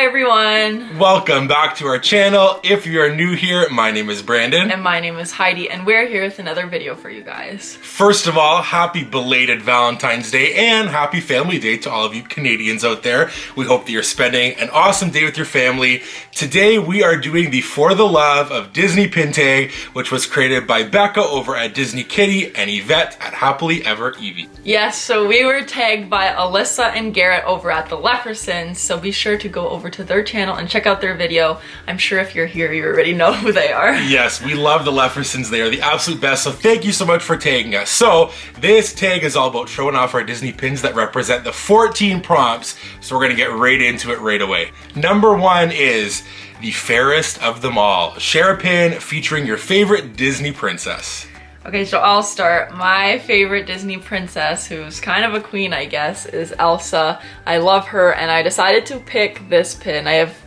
everyone! Welcome back to our channel. If you're new here, my name is Brandon. And my name is Heidi, and we're here with another video for you guys. First of all, happy belated Valentine's Day and happy Family Day to all of you Canadians out there. We hope that you're spending an awesome day with your family. Today we are doing the For the Love of Disney pin tag, which was created by Becca over at Disney Kitty and Yvette at Happily Ever Evie. Yes, so we were tagged by Alyssa and Garrett over at the Lefersons, so be sure to go over to their channel and check out their video. I'm sure if you're here, you already know who they are. Yes, we love the Lefersons. They are the absolute best, so thank you so much for tagging us. So this tag is all about showing off our Disney pins that represent the 14 prompts, so we're gonna get right into it right away. Number one is the Fairest of Them All. Share a pin featuring your favorite Disney princess. Okay, so I'll start. My favorite Disney princess, who's kind of a queen, I guess, is Elsa. I love her, and I decided to pick this pin. I have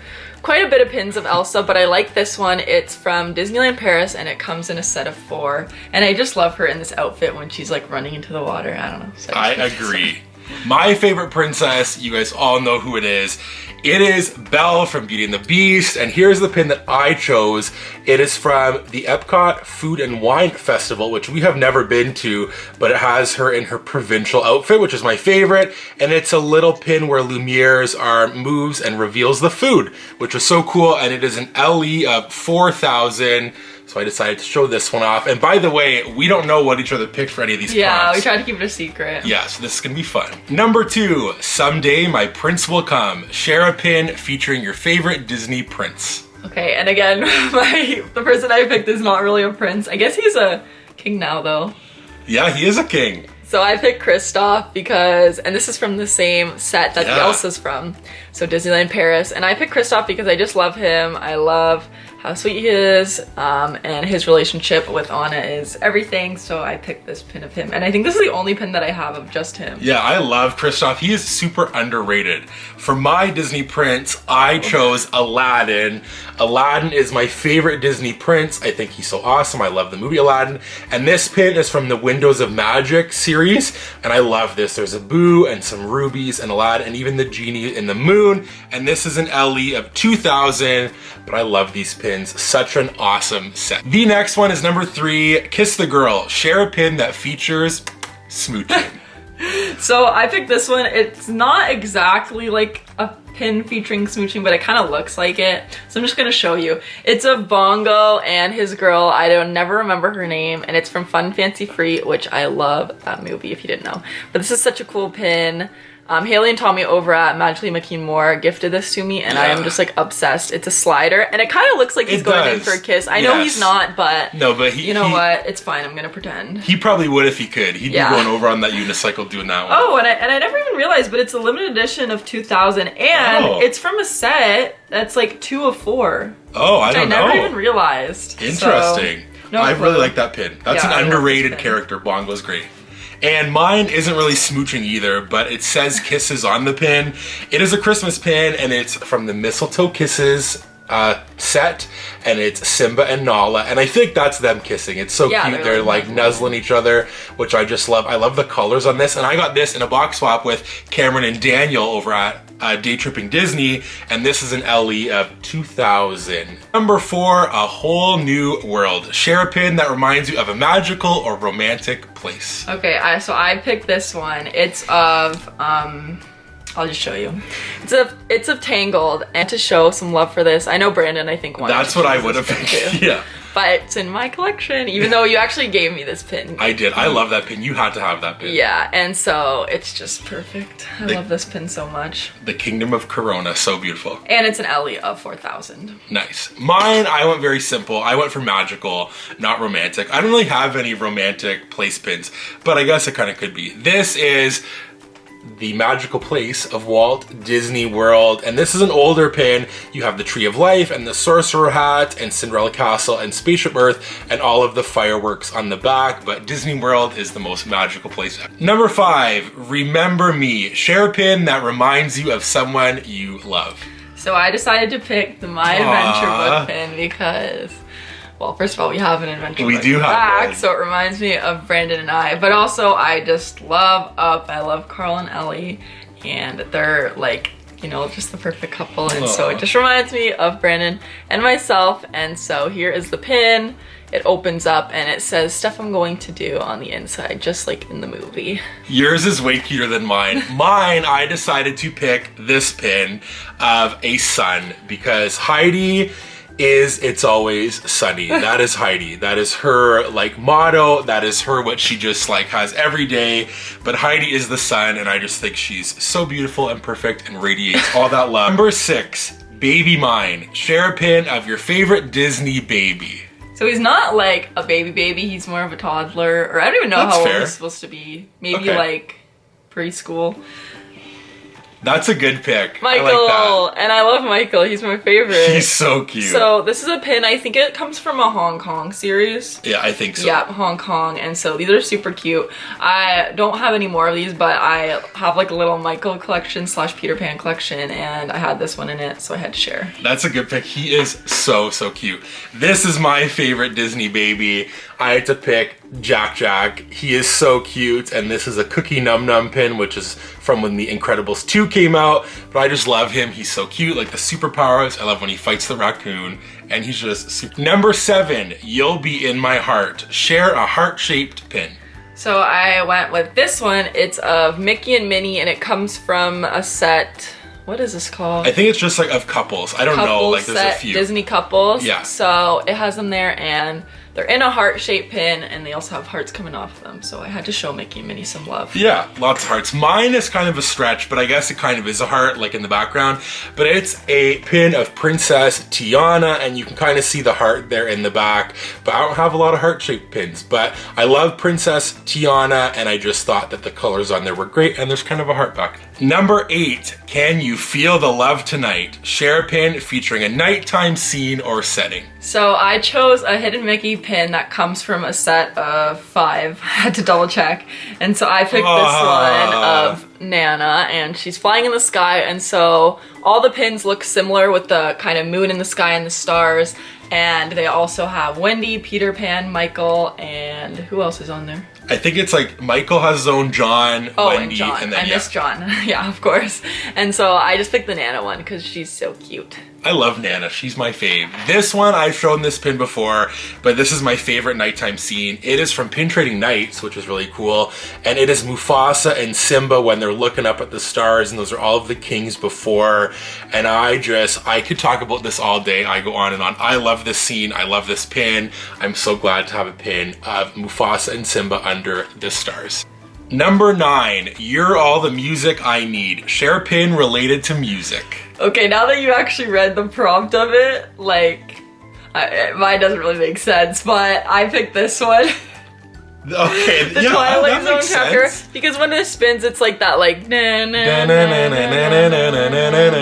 quite a bit of pins of Elsa, but I like this one. It's from Disneyland Paris, and it comes in a set of 4. And I just love her in this outfit when she's like running into the water. I don't know. So I agree. My favorite princess, you guys all know who it is. It is Belle from Beauty and the Beast, and here's the pin that I chose. It is from the Epcot Food and Wine Festival, which we have never been to, but it has her in her provincial outfit, which is my favorite, and it's a little pin where Lumiere's arm moves and reveals the food, which is so cool, and it is an LE of 4,000. So I decided to show this one off. And by the way, we don't know what each other picked for any of these prompts. Yeah, we tried to keep it a secret. Yeah, so this is gonna be fun. Number 2, Someday My Prince Will Come. Share a pin featuring your favorite Disney prince. Okay, and again, the person I picked is not really a prince. I guess he's a king now, though. Yeah, he is a king. So I picked Kristoff because, and this is from the same set that Elsa's from, so Disneyland Paris. And I picked Kristoff because I just love him. I love how sweet he is, and his relationship with Anna is everything, so I picked this pin of him. And I think this is the only pin that I have of just him. Yeah, I love Kristoff. He is super underrated. For my Disney prince, I chose Aladdin. Aladdin is my favorite Disney prince. I think he's so awesome. I love the movie Aladdin. And this pin is from the Windows of Magic series, and I love this. There's a Boo and some rubies and Aladdin and even the genie in the moon. And this is an LE of 2,000, but I love these pins. Such an awesome set. The next one is number 3, Kiss the Girl. Share a pin that features smooching. So I picked this one. It's not exactly like a pin featuring smooching, but it kind of looks like it. So I'm just gonna show you. It's of Bongo and his girl. I don't never remember her name, and it's from Fun Fancy Free, which I love that movie if you didn't know. But this is such a cool pin. Haley and Tommy over at Magically McKean Moore gifted this to me, and I am just like obsessed. It's a slider, and it kind of looks like he's going in for a kiss. I know he's not, but no, but you know what? It's fine. I'm gonna pretend. He probably would if he could. He'd be going over on that unicycle doing that one. Oh, and I never even realized, but it's a limited edition of 2000, and it's from a set that's like 2 of 4. Oh, I don't know. I never even realized. Interesting. So, I really like that pin. That's an underrated pin. character. Bongo's great. And mine isn't really smooching either, but it says Kisses on the pin. It is a Christmas pin, and it's from the Mistletoe Kisses set, and it's Simba and Nala, and I think that's them kissing. It's so cute. They're like nuzzling each other, which I just love. I love the colors on this, and I got this in a box swap with Cameron and Daniel over at Day Tripping Disney, and this is an LE of 2,000. Number 4, A Whole New World. Share a pin that reminds you of a magical or romantic place. Okay, so I picked this one. It's of I'll just show you. It's of Tangled, and to show some love for this, I know Brandon, I think wanted That's what I would have picked. Yeah. But it's in my collection, even though you actually gave me this pin. I did. I love that pin. You had to have that pin. Yeah, and so it's just perfect. I love this pin so much. The Kingdom of Corona, so beautiful. And it's an LE of 4,000. Nice. Mine, I went very simple. I went for magical, not romantic. I don't really have any romantic place pins, but I guess it kind of could be. This is the magical place of Walt Disney World, and this is an older pin. You have the Tree of Life and the Sorcerer Hat and Cinderella Castle and Spaceship Earth and all of the fireworks on the back, but Disney World is the most magical place ever. Number 5, Remember Me. Share a pin that reminds you of someone you love. So I decided to pick the My Adventure book pin because, well, first of all, we have an adventure book do have back, one. so it reminds me of Brandon and I. But also, I just love Up. I love Carl and Ellie, and they're like you know, just the perfect couple. And so it just reminds me of Brandon and myself. And so here is the pin. It opens up and it says stuff I'm going to do on the inside, just like in the movie. Yours is way cuter than mine. Mine, I decided to pick this pin of a sun because Heidi is It's Always Sunny. That is Heidi. That is her like motto. That is her what she just like has every day. But Heidi is the sun and I just think she's so beautiful and perfect and radiates all that love. Number 6, Baby Mine. Share a pin of your favorite Disney baby. So he's not like a baby, he's more of a toddler, or I don't even know how old he's supposed to be. Maybe like preschool. That's a good pick. Michael, I like that. And I love Michael. He's my favorite. He's so cute. So this is a pin. I think it comes from a Hong Kong series. Yeah, I think so. Yeah, Hong Kong. And so these are super cute. I don't have any more of these, but I have like a little Michael collection / Peter Pan collection, and I had this one in it, so I had to share. That's a good pick. He is so cute. This is my favorite Disney baby. I had to pick Jack. He is so cute, and this is a Cookie Num Num pin, which is from when The Incredibles 2 came out, but I just love him. He's so cute, like the superpowers. I love when he fights the raccoon, and he's just super. Number 7, You'll Be in My Heart. Share a heart-shaped pin. So I went with this one. It's of Mickey and Minnie, and it comes from a set. What is this called? I think it's just like of couples. I don't know, like there's a few. Disney couples. Yeah. So it has them there, and they're in a heart-shaped pin, and they also have hearts coming off of them. So I had to show Mickey and Minnie some love. Yeah, lots of hearts. Mine is kind of a stretch, but I guess it kind of is a heart, like in the background. But it's a pin of Princess Tiana, and you can kind of see the heart there in the back. But I don't have a lot of heart-shaped pins. But I love Princess Tiana, and I just thought that the colors on there were great, and there's kind of a heart back. Number 8, Can You Feel the Love Tonight? Share a pin featuring a nighttime scene or setting. So I chose a Hidden Mickey pin that comes from a set of 5. I had to double check. And so I picked this one of Nana, and she's flying in the sky, and so all the pins look similar with the kind of moon in the sky and the stars. And they also have Wendy, Peter Pan, Michael, and who else is on there? I think it's like Michael has his own John, Wendy, and John. And then, I missed John. Yeah, of course. And so I just picked the Nana one because she's so cute. I love Nana. She's my fave. This one, I've shown this pin before, but this is my favorite nighttime scene. It is from Pin Trading Nights, which is really cool. And it is Mufasa and Simba when they're looking up at the stars, and those are all of the kings before. And I could talk about this all day. I go on and on. I love this scene. I love this pin. I'm so glad to have a pin of Mufasa and Simba under the stars. Number 9, You're All the Music I Need. Share a pin related to music. Okay, now that you actually read the prompt of it, like, mine doesn't really make sense, but I picked this one. Okay, the Twilight Zone chapter, because when it spins, it's like that, like na na na na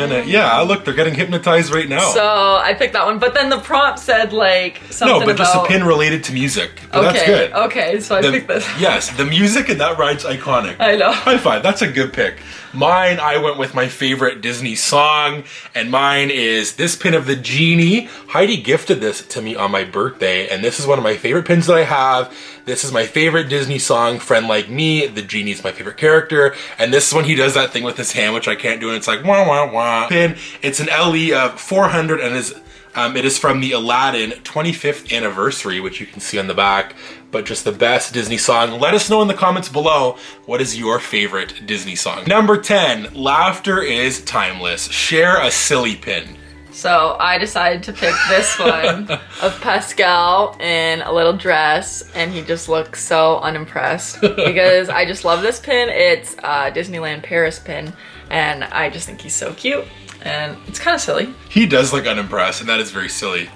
na. Yeah, look, they're getting hypnotized right now. So I picked that one, but then the prompt said like something about. No, but just a pin related to music. But okay, that's good. Okay, so I picked this. Yes, the music in that ride's iconic. I know. High five. That's a good pick. Mine, I went with my favorite Disney song, and mine is this pin of the genie. Heidi gifted this to me on my birthday, and this is one of my favorite pins that I have. This is my favorite Disney song, Friend Like Me. The genie is my favorite character, and this is when he does that thing with his hand, which I can't do, and it's like wah wah wah. Pin. It's an LE of 400, and it is from the Aladdin 25th anniversary, which you can see on the back. But just the best Disney song. Let us know in the comments below, what is your favorite Disney song? Number 10, Laughter is Timeless. Share a silly pin. So I decided to pick this one of Pascal in a little dress, and he just looks so unimpressed because I just love this pin. It's a Disneyland Paris pin, and I just think he's so cute, and it's kind of silly. He does look unimpressed, and that is very silly.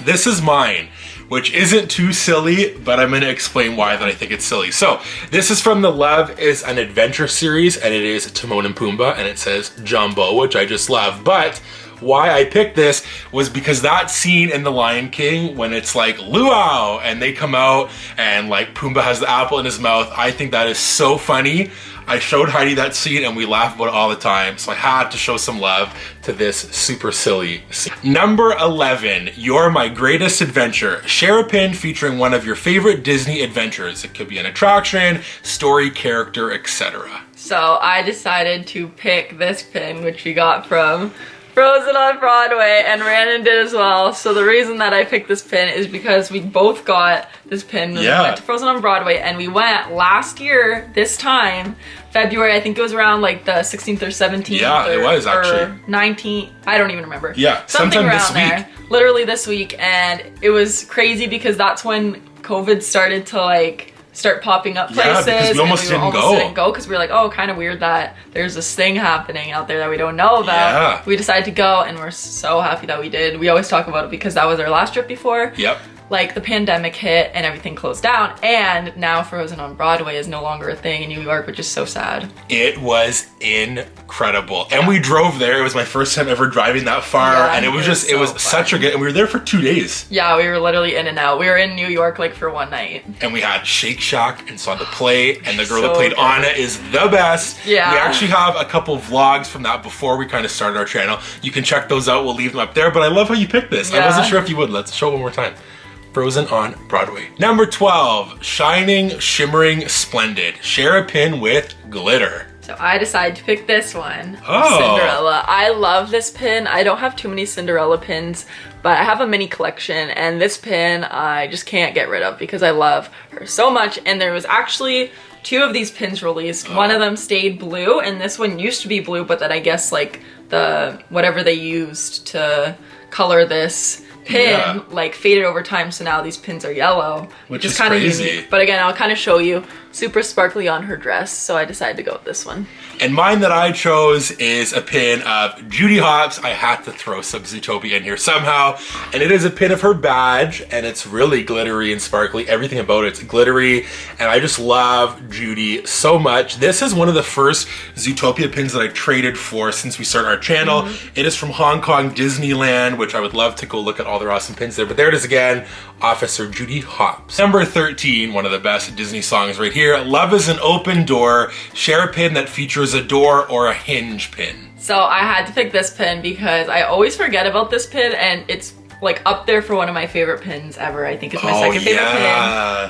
This is mine, which isn't too silly, but I'm going to explain why that I think it's silly. So this is from the Love is an Adventure series, and it is Timon and Pumbaa, and it says Jumbo, which I just love. But why I picked this was because that scene in The Lion King when it's like luau and they come out and like Pumbaa has the apple in his mouth, I think that is so funny. I showed Heidi that scene and we laugh about it all the time, so I had to show some love to this super silly scene. Number 11, You're My Greatest Adventure. Share a pin featuring one of your favorite Disney adventures. It could be an attraction, story, character, etc. So I decided to pick this pin, which we got from Frozen on Broadway, and Rhiannon did as well. So the reason that I picked this pin is because we both got this pin when we went to Frozen on Broadway, and we went last year, this time, February, I think it was around like the 16th or 17th. Yeah, it was actually. Or 19th, I don't even remember. Yeah, something around this week. there. Literally this week, and it was crazy because that's when COVID started to like start popping up places. Yeah, because we almost didn't go because we were like, oh, kind of weird that there's this thing happening out there that we don't know about. Yeah. We decided to go, and we're so happy that we did. We always talk about it because that was our last trip before. Yep. Like the pandemic hit and everything closed down, and now Frozen on Broadway is no longer a thing in New York, which is so sad. It was incredible. And we drove there. It was my first time ever driving that far, and it was just, it was such a good, and we were there for 2 days. Yeah, we were literally in and out. We were in New York like for one night. And we had Shake Shack and saw the play, and the girl that played Anna is the best. Yeah. We actually have a couple vlogs from that before we kind of started our channel. You can check those out. We'll leave them up there, but I love how you picked this. Yeah. I wasn't sure if you would. Let's show it one more time. Frozen on Broadway. Number 12, shining, shimmering, splendid. Share a pin with glitter. So I decided to pick this one, Oh. Cinderella. I love this pin. I don't have too many Cinderella pins, but I have a mini collection, and this pin I just can't get rid of because I love her so much. And there was actually 2 of these pins released. One of them stayed blue, and this one used to be blue, but then I guess like the whatever they used to color this pin like faded over time, so now these pins are yellow, which is kind of unique. But again, I'll kind of show you. Super sparkly on her dress, so I decided to go with this one. And mine that I chose is a pin of Judy Hopps. I had to throw some Zootopia in here somehow. And it is a pin of her badge, and it's really glittery and sparkly. Everything about it's glittery, and I just love Judy so much. This is one of the first Zootopia pins that I traded for since we started our channel. It is from Hong Kong Disneyland, which I would love to go look at all their awesome pins there. But there it is again, Officer Judy Hopps. Number 13, one of the best Disney songs right here. Love is an open door. Share a pin that features a door or a hinge pin. So I had to pick this pin because I always forget about this pin, and it's like up there for one of my favorite pins ever. I think it's my second favorite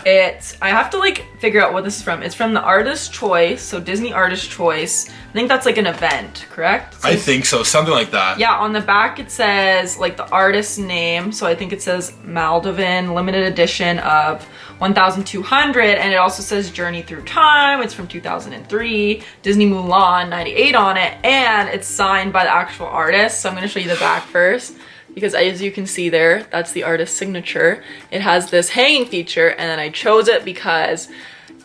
pin. I have to like figure out what this is from. It's from the Artist's Choice, so Disney Artist's Choice. I think that's like an event, correct? So I think so, something like that. Yeah, on the back it says like the artist's name, so I think it says Maldivin, limited edition of 1,200, and it also says Journey Through Time. It's from 2003, Disney Mulan 98 on it, and it's signed by the actual artist. So I'm gonna show you the back first, because as you can see there, that's the artist's signature. It has this hanging feature, and then I chose it because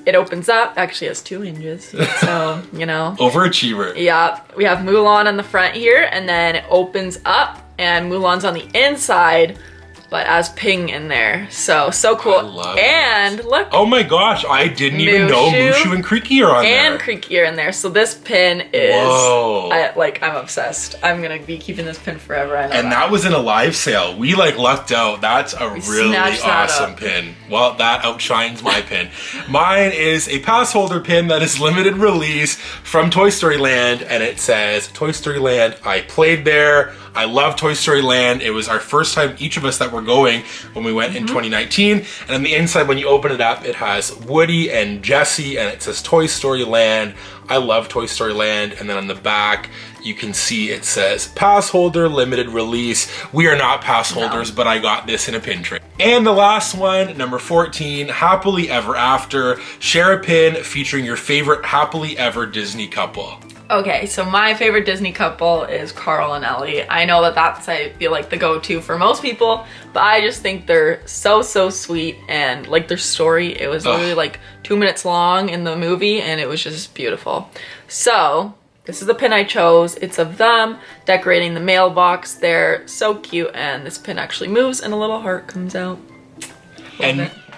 it opens up. Actually has 2 hinges, so you know. Overachiever. Yeah, we have Mulan on the front here, and then it opens up, and Mulan's on the inside, but as Ping in there. So cool. I love and look. Oh my gosh, I didn't even know Mushu and Creaky are on there. And Creaky are in there. So this pin is, whoa. I'm obsessed. I'm gonna be keeping this pin forever. I know and that was in a live sale. We like lucked out. That's a really awesome pin. Well, that outshines my pin. Mine is a pass holder pin that is limited release from Toy Story Land, and it says, Toy Story Land, I played there. I love Toy Story Land. It was our first time, each of us that were going when we went in 2019. And on the inside, when you open it up, it has Woody and Jessie, and it says Toy Story Land. I love Toy Story Land. And then on the back, you can see it says pass holder, limited release. We are not pass holders, but I got this in a pin trade. And the last one, number 14, Happily Ever After. Share a pin featuring your favorite happily ever Disney couple. Okay, so my favorite Disney couple is Carl and Ellie. I know that that's, I feel like, the go-to for most people, but I just think they're so sweet, and like their story, it was literally like 2 minutes long in the movie, and it was just beautiful. So this is the pin I chose. It's of them decorating the mailbox. They're so cute, and this pin actually moves and a little heart comes out.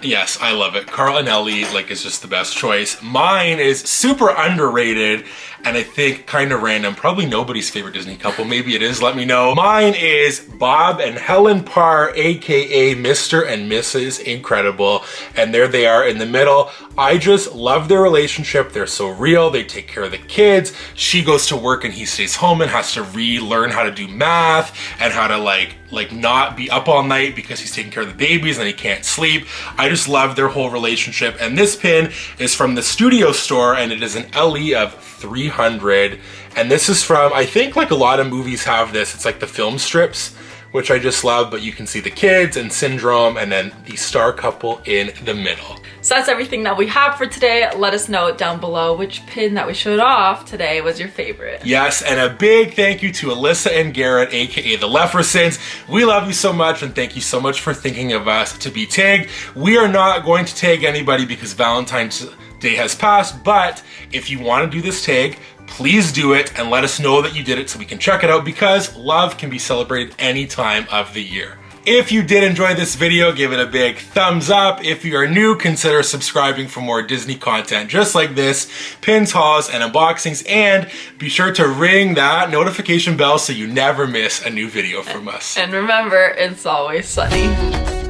Yes, I love it. Carl and Ellie, like, is just the best choice. Mine is super underrated, and I think kind of random. Probably nobody's favorite Disney couple. Maybe it is, let me know. Mine is Bob and Helen Parr, aka Mr. and Mrs. Incredible. And there they are in the middle. I just love their relationship. They're so real. They take care of the kids. She goes to work and he stays home and has to relearn how to do math and how to like not be up all night because he's taking care of the babies and he can't sleep. I just love their whole relationship. And this pin is from the Studio Store, and it is an LE of 300. And this is from, I think like a lot of movies have this. It's like the film strips, which I just love, but you can see the kids and Syndrome and then the star couple in the middle. So that's everything that we have for today. Let us know down below which pin that we showed off today was your favorite. Yes, and a big thank you to Alyssa and Garrett, aka the Lefersons. We love you so much, and thank you so much for thinking of us to be tagged. We are not going to tag anybody because Valentine's Day has passed, but if you want to do this tag, please do it and let us know that you did it so we can check it out, because love can be celebrated any time of the year. If you did enjoy this video, give it a big thumbs up. If you are new, consider subscribing for more Disney content just like this, pins, hauls, and unboxings, and be sure to ring that notification bell so you never miss a new video from us. And remember, it's always sunny.